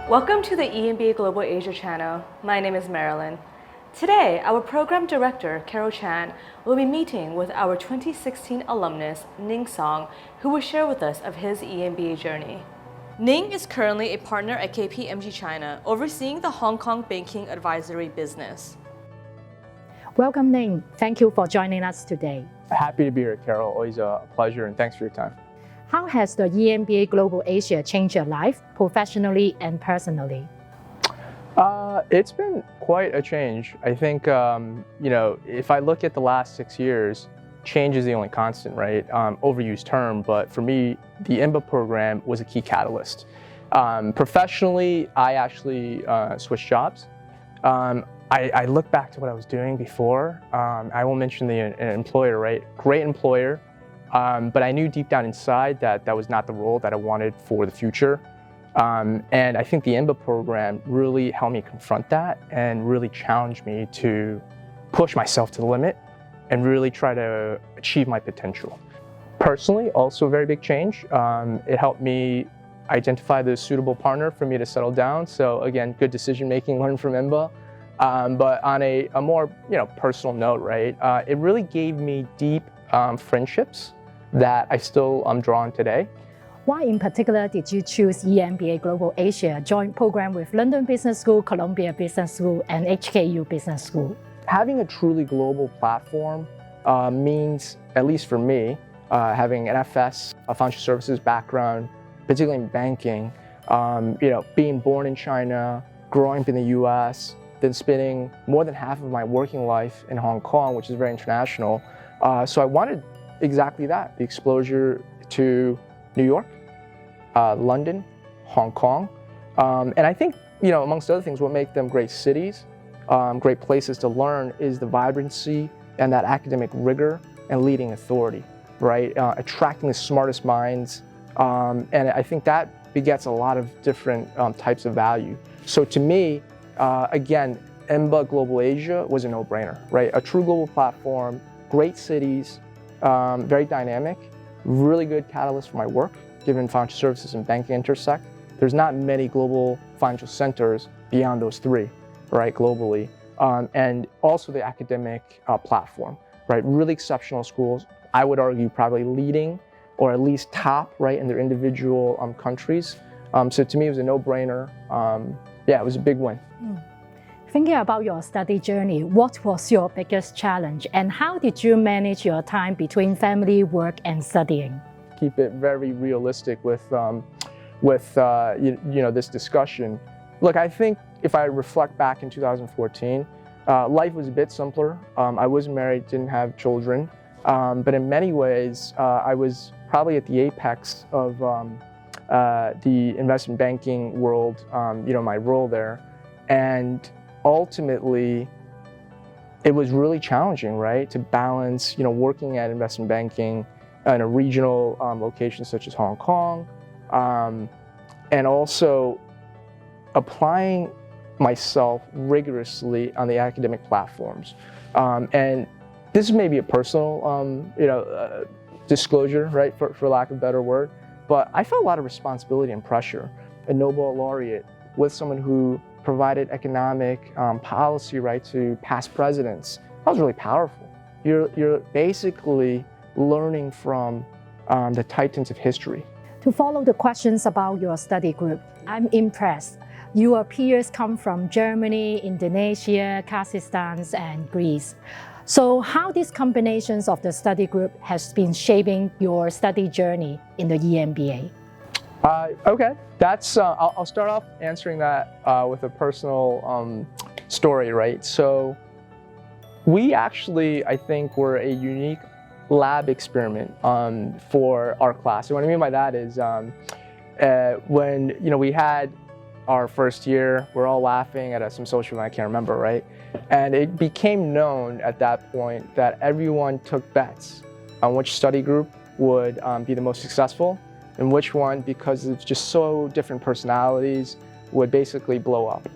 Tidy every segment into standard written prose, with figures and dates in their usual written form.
Welcome to the EMBA-Global Asia channel. My name is Marilyn. Today, our program director, Carol Chan, will be meeting with our 2016 alumnus, Ning Song, who will share with us of his EMBA journey. Ning is currently a partner at KPMG China, overseeing the Hong Kong banking advisory business. Welcome, Ning. Thank you for joining us today. Happy to be here, Carol. Always a pleasure, and thanks for your time. How has the EMBA-Global Asia changed your life, professionally and personally? It's been quite a change. I think, if I look at the last 6 years, change is the only constant, right? Overused term, but for me, the EMBA program was a key catalyst. Professionally, I actually switched jobs. I look back to what I was doing before. I won't mention the employer, right? Great employer, but I knew deep down inside that that was not the role that I wanted for the future. And I think the EMBA program really helped me confront that and really challenged me to push myself to the limit and really try to achieve my potential. Personally, also a very big change. It helped me identify the suitable partner for me to settle down. So again, good decision making, learn from EMBA. But on a more personal note, right? It really gave me deep friendships that I still draw on today. Why in particular did you choose EMBA-Global Asia joint program with London Business School, Columbia Business School, and HKU Business School? Having a truly global platform means, at least for me, having an FS, a financial services background, particularly in banking, being born in China, growing up in the US, then spending more than half of my working life in Hong Kong, which is very international. So I wanted exactly that, the exposure to New York, London, Hong Kong. And I think, amongst other things, what makes them great cities, great places to learn is the vibrancy and that academic rigor and leading authority, right? Attracting the smartest minds. And I think that begets a lot of different types of value. So to me, again, EMBA-Global Asia was a no-brainer, right? A true global platform, great cities, very dynamic, really good catalyst for my work, given financial services and banking intersect. There's not many global financial centers beyond those three, right, globally. And also the academic platform, right? Really exceptional schools. I would argue probably leading or at least top, right, in their individual countries. So to me, it was a no-brainer. Yeah, it was a big win. Thinking about your study journey, what was your biggest challenge and how did you manage your time between family, work, and studying? Keep it very realistic with this discussion. Look, I think if I reflect back in 2014, life was a bit simpler. I wasn't married, didn't have children, but in many ways, I was probably at the apex of the investment banking world, my role there. And ultimately, it was really challenging, right, to balance, working at investment banking in a regional location such as Hong Kong, and also applying myself rigorously on the academic platforms. And this is maybe a personal, disclosure, right, for lack of a better word, but I felt a lot of responsibility and pressure. A Nobel laureate with someone who provided economic policy, right, to past presidents. That was really powerful. You're basically learning from the titans of history. To follow the questions about your study group, I'm impressed. Your peers come from Germany, Indonesia, Kazakhstan, and Greece. So how these combinations of the study group has been shaping your study journey in the EMBA? Okay, that's I'll start off answering that with a personal story, right? So we actually, I think, were a unique lab experiment for our class. And what I mean by that is when we had our first year, we're all laughing at some social event, I can't remember, right? And it became known at that point that everyone took bets on which study group would be the most successful and which one, because it's just so different personalities, would basically blow up.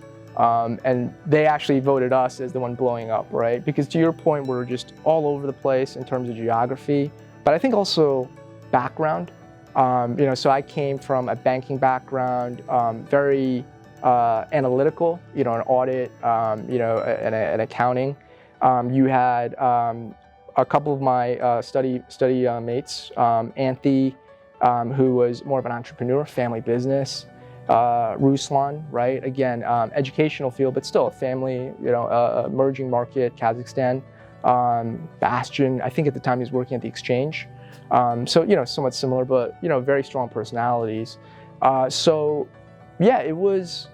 And they actually voted us as the one blowing up, right? Because to your point, we're just all over the place in terms of geography, but I think also background. So I came from a banking background, very analytical, an audit, and accounting. You had a couple of my study mates, Anthony, who was more of an entrepreneur, family business. Ruslan, right? Again, educational field, but still a family, emerging market, Kazakhstan. Bastian, I think at the time he was working at the exchange. So, somewhat similar, but, very strong personalities. So, yeah, it was,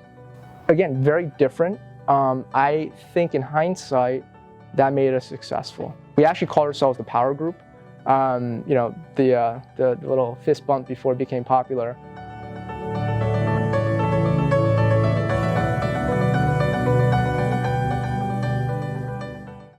again, very different. I think in hindsight, that made us successful. We actually called ourselves the Power Group. The little fist bump before it became popular.